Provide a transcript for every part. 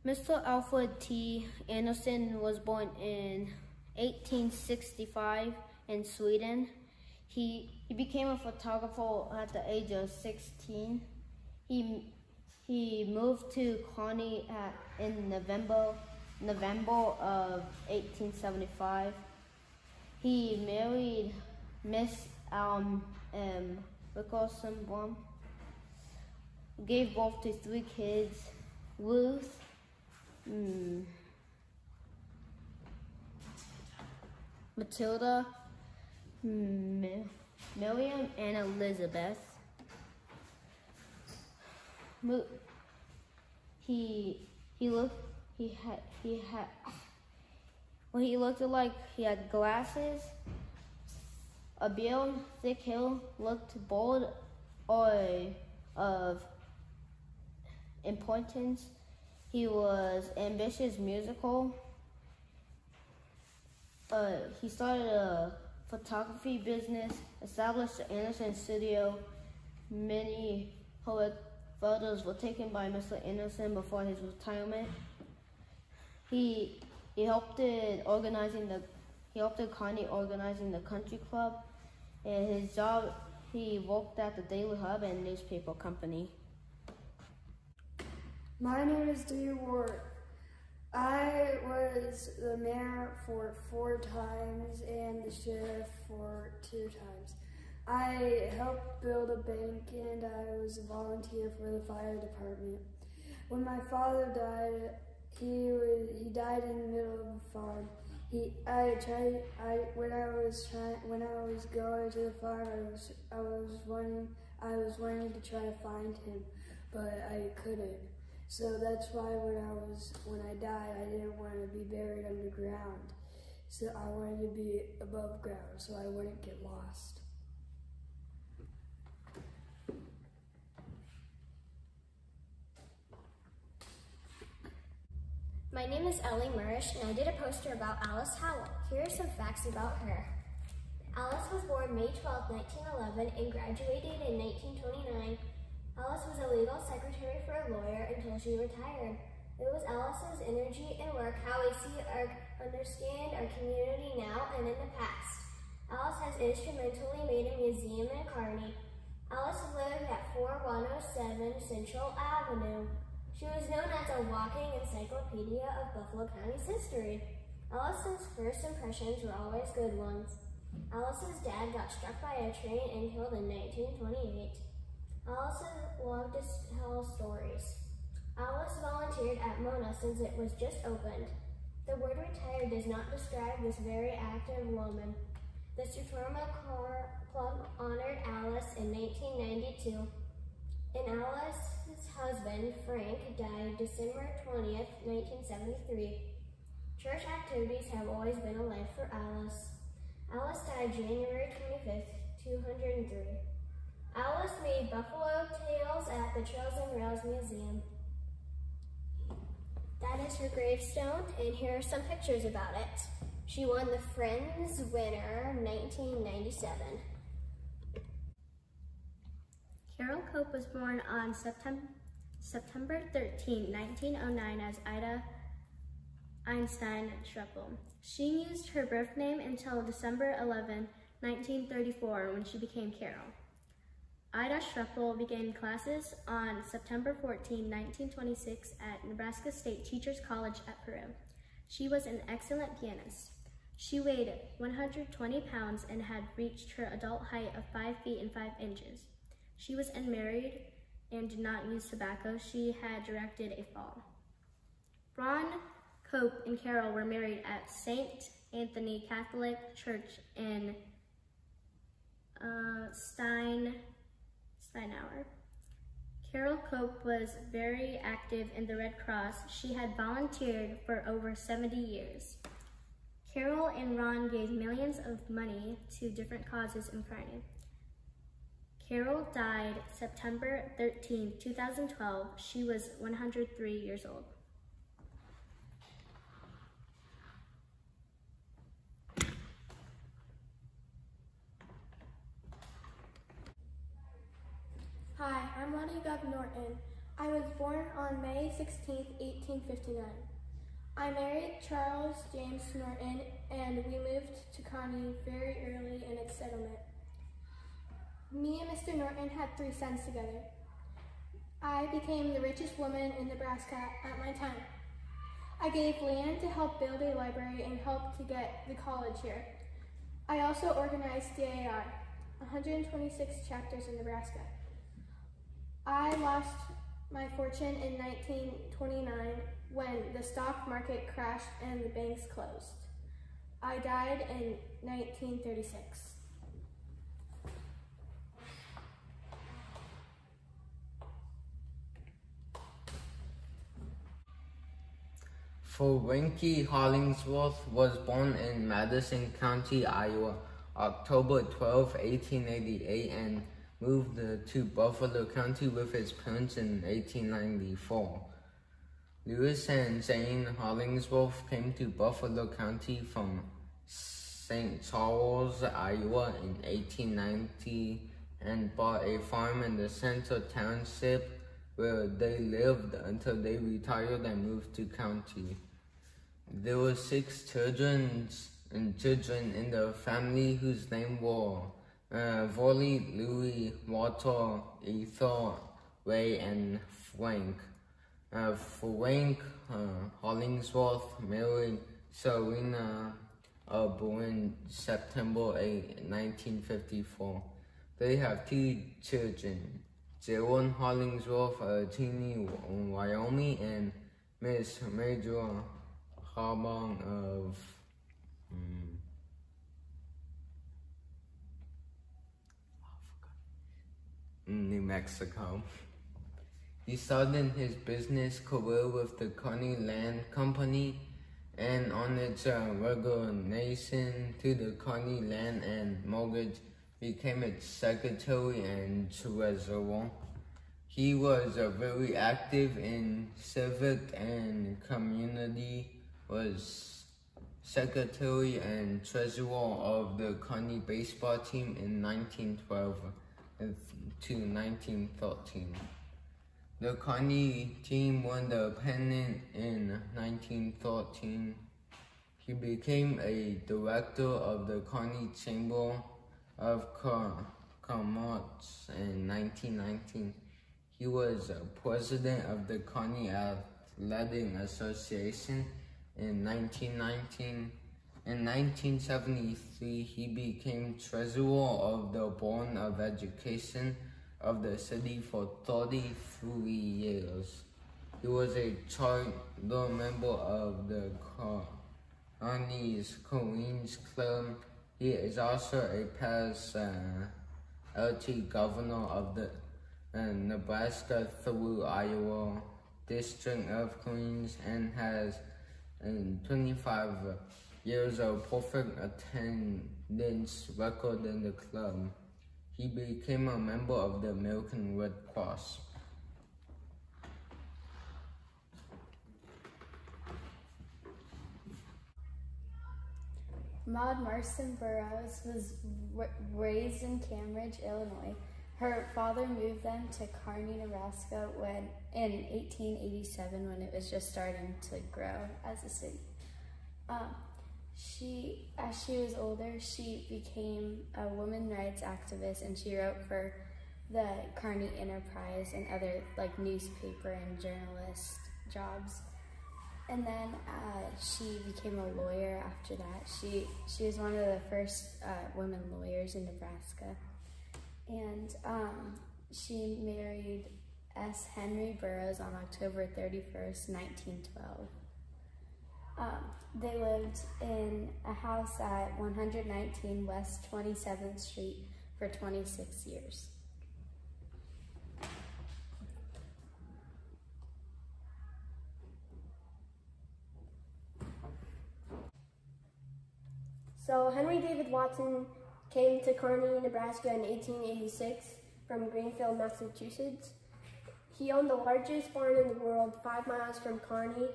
Mr. Alfred T. Anderson was born in 1865 in Sweden. He became a photographer at the age of 16. He moved to Kearney in November of 1875. He married Miss Rickerson, gave birth to 3 kids: Ruth, Matilda, Miriam, and Elizabeth. He looked like he had glasses, a beard, thick hair, looked bold or of importance. He was ambitious, musical. He started a photography business, established the Anderson studio. Many photos were taken by Mr. Anderson before his retirement. He helped Kearney organizing the country club. And his job, he worked at the Daily Hub and newspaper company. My name is Dee Ward. I was the mayor for 4 times and the sheriff for 2 times. I helped build a bank and I was a volunteer for the fire department. When my father died, he died in the middle of a farm. When I was going to the farm, I was wanting to try to find him, but I couldn't. So that's why when I died, I didn't want to be buried underground. So I wanted to be above ground so I wouldn't get lost. My name is Ellie Murish, and I did a poster about Alice Howell. Here are some facts about her. Alice was born May 12, 1911, and graduated in 1929. Alice was a legal secretary for a lawyer until she retired. It was Alice's energy and work how we understand our community now and in the past. Alice has instrumentally made a museum in Kearney. Alice lived at 4107 Central Avenue. She was known as a walking encyclopedia of Buffalo County's history. Alice's first impressions were always good ones. Alice's dad got struck by a train and killed in 1928. Alice loved to tell stories. Alice volunteered at Mona since it was just opened. The word retired does not describe this very active woman. The Sutorma Club honored Alice in 1992. And Alice's husband, Frank, died December 20th, 1973. Church activities have always been a life for Alice. Alice died January 25th, 203. Alice made buffalo tails at the Trails and Rails Museum. That is her gravestone, and here are some pictures about it. She won the Friends Winner 1997. Carol Cope was born on September 13, 1909 as Ida Einstein Schreppel. She used her birth name until December 11, 1934 when she became Carol. Ida Schreppel began classes on September 14, 1926 at Nebraska State Teachers College at Peru. She was an excellent pianist. She weighed 120 pounds and had reached her adult height of 5 feet and 5 inches. She was unmarried and did not use tobacco. She had directed a fall. Ron Cope and Carol were married at St. Anthony Catholic Church in Steinauer. Carol Cope was very active in the Red Cross. She had volunteered for over 70 years. Carol and Ron gave millions of money to different causes in Kearney. Carol died September 13, 2012. She was 103 years old. Hi, I'm Lonnie Norton. I was born on May 16, 1859. I married Charles James Norton, and we moved to Kearney very early in its settlement. Me and Mr. Norton had 3 sons together. I became the richest woman in Nebraska at my time. I gave land to help build a library and helped to get the college here. I also organized DAR, 126 chapters in Nebraska. I lost my fortune in 1929 when the stock market crashed and the banks closed. I died in 1936. Frankie Hollingsworth was born in Madison County, Iowa, October 12, 1888, and moved to Buffalo County with his parents in 1894. Lewis and Jane Hollingsworth came to Buffalo County from St. Charles, Iowa in 1890 and bought a farm in the Center Township where they lived until they retired and moved to county. There were 6 children in the family whose names were Volley, Louis, Walter, Ethel, Ray, and Frank. Frank Hollingsworth married Serena, born September 8, 1954. They have 2 children, Jaron Hollingsworth, Kearney, Wyoming, and Miss Major Harbong of New Mexico. He started his business career with the Kearney Land Company, and on its resignation to the Kearney Land and Mortgage, became its secretary and treasurer. He was very active in civic and community, was secretary and treasurer of the Kearney baseball team in 1912 to 1913. The Kearney team won the pennant in 1913. He became a director of the Kearney Chamber of Commerce in 1919. He was president of the Kearney Athletic Association in 1919. In 1973, he became treasurer of the Board of Education of the city for 33 years. He was a charter member of the Kearney's Queens Club. He is also a past LT governor of the Nebraska through Iowa District of Queens and has 25 years of perfect attendance record in the club. He became a member of the American Red Cross. Maud Marston Burroughs was raised in Cambridge, Illinois. Her father moved them to Kearney, Nebraska in 1887 when it was just starting to grow as a city. As she was older, she became a women's rights activist, and she wrote for the Kearney Enterprise and other newspaper and journalist jobs. And then she became a lawyer after that. She was one of the first women lawyers in Nebraska. And she married S. Henry Burroughs on October 31st, 1912. They lived in a house at 119 West 27th Street for 26 years. So Henry David Watson came to Kearney, Nebraska in 1886 from Greenfield, Massachusetts. He owned the largest barn in the world 5 miles from Kearney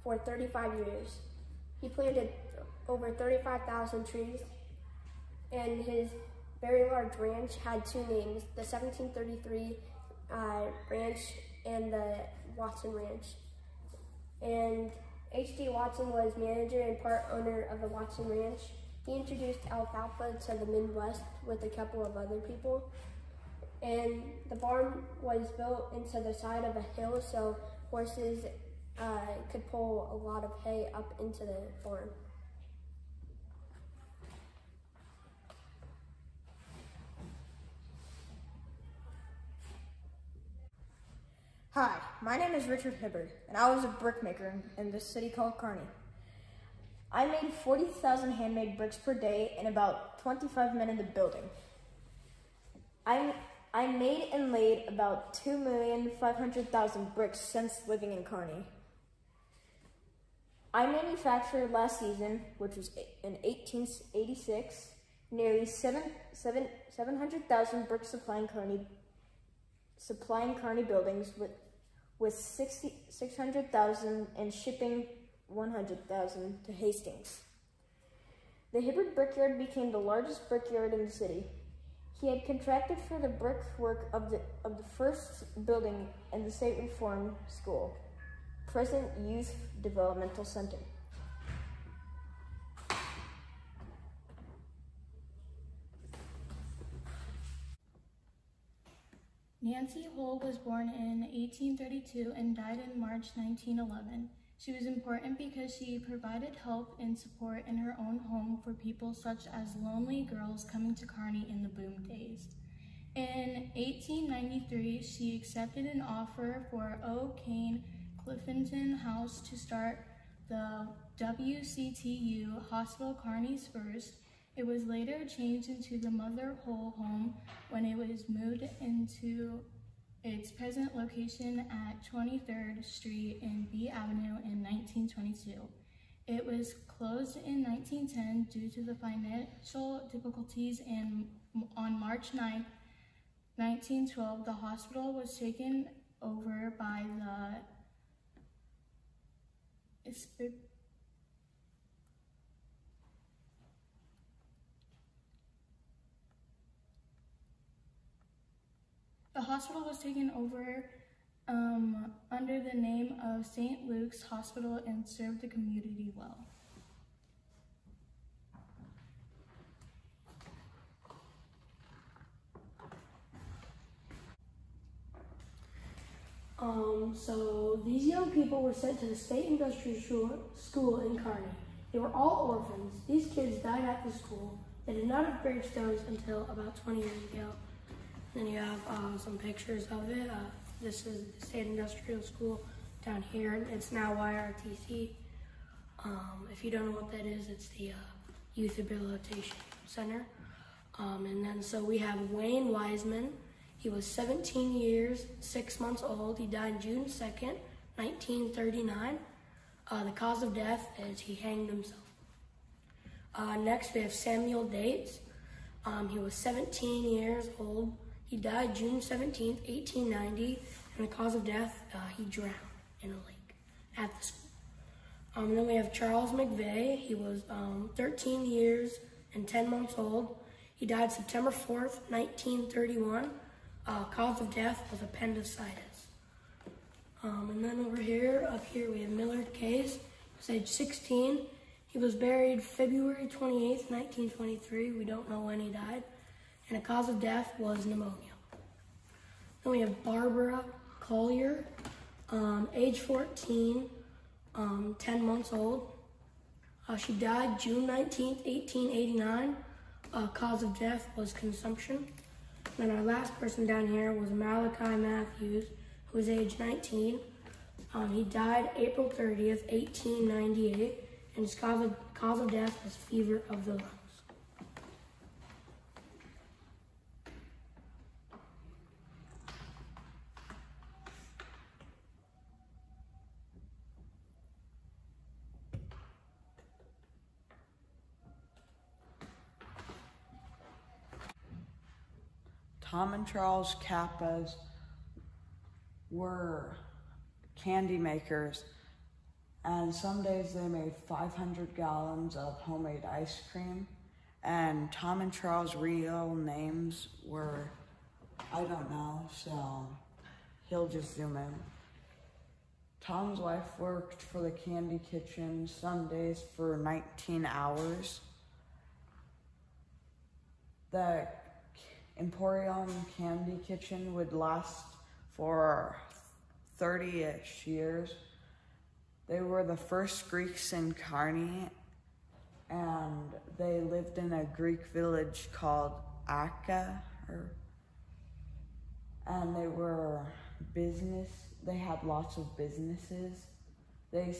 for 35 years. He planted over 35,000 trees, and his very large ranch had 2 names, the 1733 ranch and the Watson Ranch. And H.D. Watson was manager and part owner of the Watson Ranch. He introduced alfalfa to the Midwest with a couple of other people. And the barn was built into the side of a hill so horses could pull a lot of hay up into the barn. Hi, my name is Richard Hibbard, and I was a brickmaker in this city called Kearney. I made 40,000 handmade bricks per day in about 25 minutes of building. I made and laid about 2,500,000 bricks since living in Kearney. I manufactured last season, which was in 1886, nearly 700,000 bricks supplying Kearney buildings with 600,000 and shipping 100,000 to Hastings. The Hibbard Brickyard became the largest brickyard in the city. He had contracted for the brickwork of the first building in the State Reform School, present Youth Developmental Center. Nancy Hull was born in 1832 and died in March 1911. She was important because she provided help and support in her own home for people such as lonely girls coming to Kearney in the boom days. In 1893, she accepted an offer for O'Kane Cliftonton House to start the WCTU Hospital, Kearney's first. It was later changed into the Mother Hull Home when it was moved into its present location at 23rd Street and B Avenue in 1922. It was closed in 1910 due to the financial difficulties, and on March 9, 1912, the hospital was taken over by The hospital was taken over under the name of St. Luke's Hospital and served the community well. So these young people were sent to the State Industrial School in Kearney. They were all orphans. These kids died at the school. They did not have gravestones until about 20 years ago. Then you have some pictures of it. This is the State Industrial School down here. It's now YRTC. If you don't know what that is, it's the Youth Rehabilitation Center. And then so we have Wayne Wiseman. He was 17 years, 6 months old. He died June 2nd, 1939. The cause of death is he hanged himself. Next we have Samuel Dates. He was 17 years old. He died June 17th, 1890, and the cause of death, he drowned in a lake at the school. And then we have Charles McVeigh. He was 13 years and 10 months old. He died September 4th, 1931. Cause of death was appendicitis. And then up here we have Millard Case. He was age 16. He was buried February 28th, 1923. We don't know when he died. And the cause of death was pneumonia. Then we have Barbara Collier, age 14, 10 months old. She died June 19th, 1889. Cause of death was consumption. And then our last person down here was Malachi Matthews, who was age 19. He died April 30th, 1898, and his cause of death was fever of the lungs. Tom and Charles Kappas were candy makers, and some days they made 500 gallons of homemade ice cream. And Tom and Charles' real names were, I don't know, so he'll just zoom in. Tom's wife worked for the candy kitchen some days for 19 hours. The Emporium Candy Kitchen would last for 30-ish years. They were the first Greeks in Kearney, and they lived in a Greek village called Akka, and they had lots of businesses. They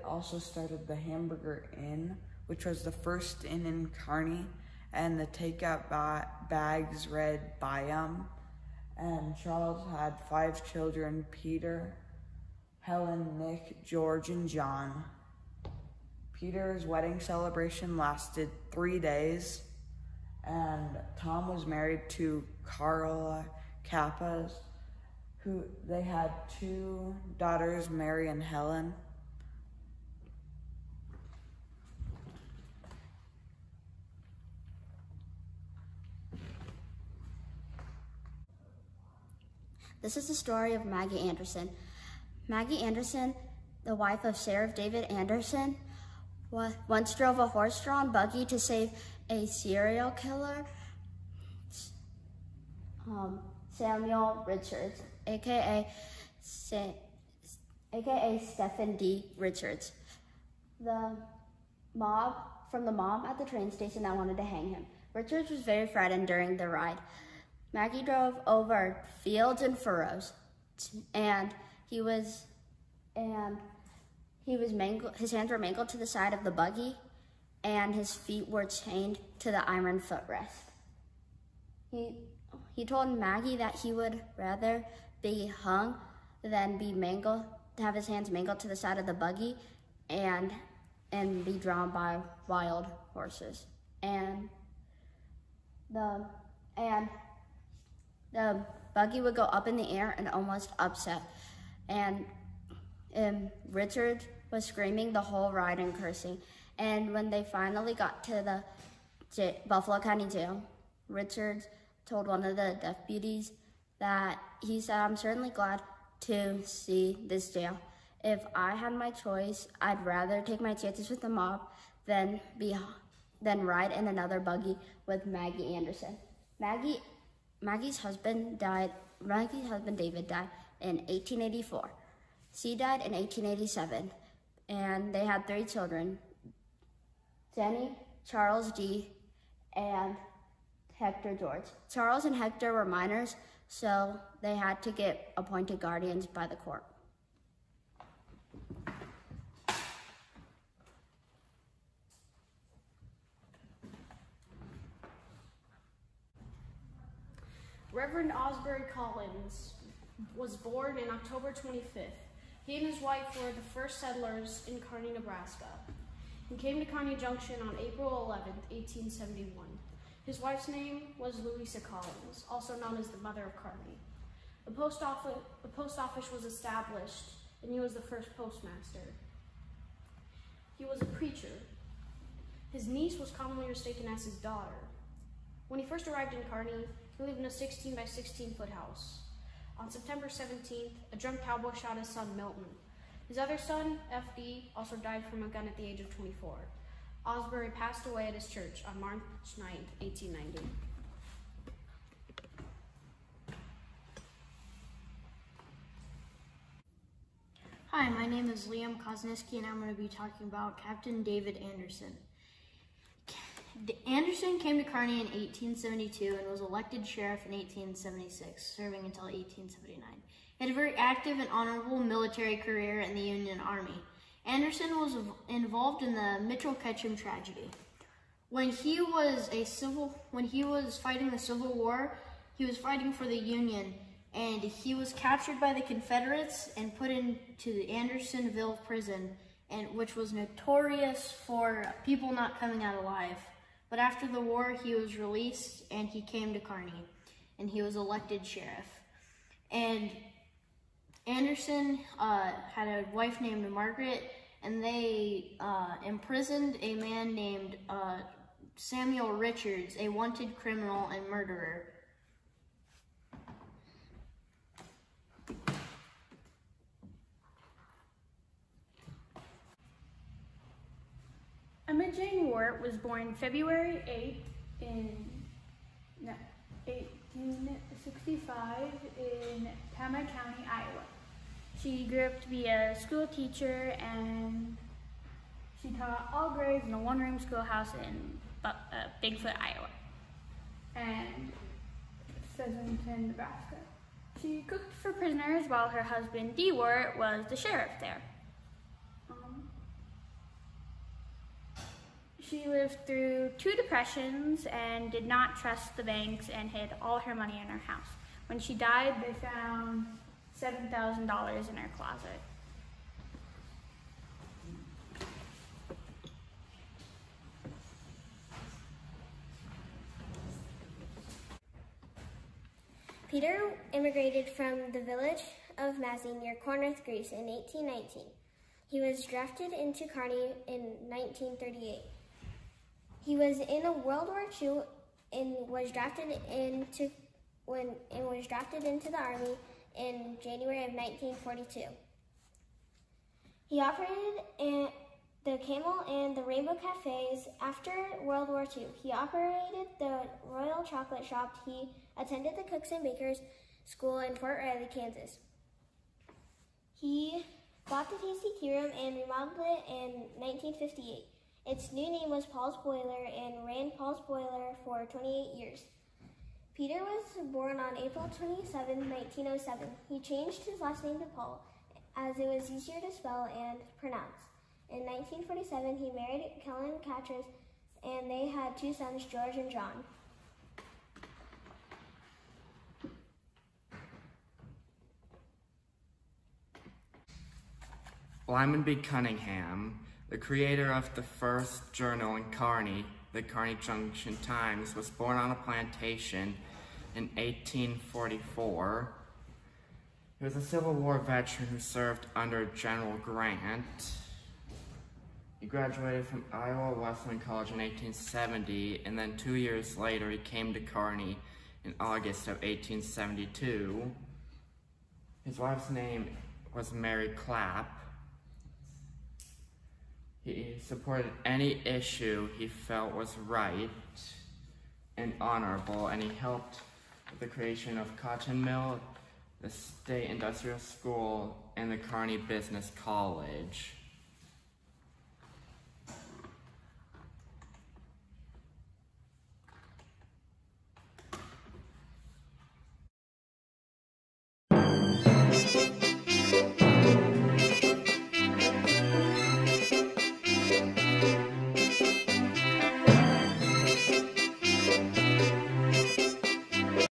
also started the Hamburger Inn, which was the first inn in Kearney, and the takeout bags read Byam. And Charles had 5 children: Peter, Helen, Nick, George, and John. Peter's wedding celebration lasted 3 days, and Tom was married to Carla Kappas, who they had 2 daughters, Mary and Helen. This is the story of Maggie Anderson. Maggie Anderson, the wife of Sheriff David Anderson, once drove a horse-drawn buggy to save a serial killer, Samuel Richards, aka Stephen D. Richards, from the mob at the train station that wanted to hang him. Richards was very frightened during the ride. Maggie drove over fields and furrows, and his hands were mangled to the side of the buggy, and his feet were chained to the iron footrest. He told Maggie that he would rather be hung than have his hands mangled to the side of the buggy and be drawn by wild horses. And the buggy would go up in the air and almost upset. And Richard was screaming the whole ride and cursing. And when they finally got to the Buffalo County Jail, Richard told one of the deputies that he said, "I'm certainly glad to see this jail. If I had my choice, I'd rather take my chances with the mob than ride in another buggy with Maggie Anderson." Maggie's husband David died in 1884. She died in 1887, and they had 3 children: Jenny, Charles D., and Hector George. Charles and Hector were minors, so they had to get appointed guardians by the court. Reverend Osbury Collins was born on October 25th. He and his wife were the first settlers in Kearney, Nebraska. He came to Kearney Junction on April 11th, 1871. His wife's name was Louisa Collins, also known as the Mother of Kearney. The post office was established, and he was the first postmaster. He was a preacher. His niece was commonly mistaken as his daughter. When he first arrived in Kearney, he lived in a 16 by 16 foot house. On September 17th, a drunk cowboy shot his son, Milton. His other son, F.D., also died from a gun at the age of 24. Osbury passed away at his church on March 9th, 1890. Hi, my name is Liam Kosniski, and I'm going to be talking about Captain David Anderson. Anderson came to Kearney in 1872 and was elected sheriff in 1876, serving until 1879. He had a very active and honorable military career in the Union Army. Anderson was involved in the Mitchell-Ketchum tragedy. When he was fighting the Civil War, he was fighting for the Union, and he was captured by the Confederates and put into the Andersonville prison, which was notorious for people not coming out alive. But after the war, he was released, and he came to Kearney, and he was elected sheriff. And Anderson had a wife named Margaret, and they imprisoned a man named Samuel Richards, a wanted criminal and murderer. Emma Jane Wart was born February 8th in 1865 in Tama County, Iowa. She grew up to be a school teacher, and she taught all grades in a one-room schoolhouse in Bigfoot, Iowa, and Pleasanton, Nebraska. She cooked for prisoners while her husband, D. Wart, was the sheriff there. She lived through 2 depressions and did not trust the banks and hid all her money in her house. When she died, they found $7,000 in her closet. Peter immigrated from the village of Massey near Corinth, Greece in 1819. He was drafted into Kearney in 1938. He was in World War II and was drafted into the Army in January of 1942. He operated the Camel and the Rainbow Cafes. After World War II, he operated the Royal Chocolate Shop. He attended the Cooks and Bakers School in Fort Riley, Kansas. He bought the Tasty Tea Room and remodeled it in 1958. Its new name was Paul's Boiler and ran Paul's Boiler for 28 years. Peter was born on April 27, 1907. He changed his last name to Paul, as it was easier to spell and pronounce. In 1947, he married Kellen Catras, and they had 2 sons, George and John. Lyman B. Cunningham, the creator of the first journal in Kearney, the Kearney Junction Times, was born on a plantation in 1844. He was a Civil War veteran who served under General Grant. He graduated from Iowa Wesleyan College in 1870, and then 2 years later he came to Kearney in August of 1872. His wife's name was Mary Clapp. He supported any issue he felt was right and honorable, and he helped with the creation of Cotton Mill, the State Industrial School, and the Kearney Business College.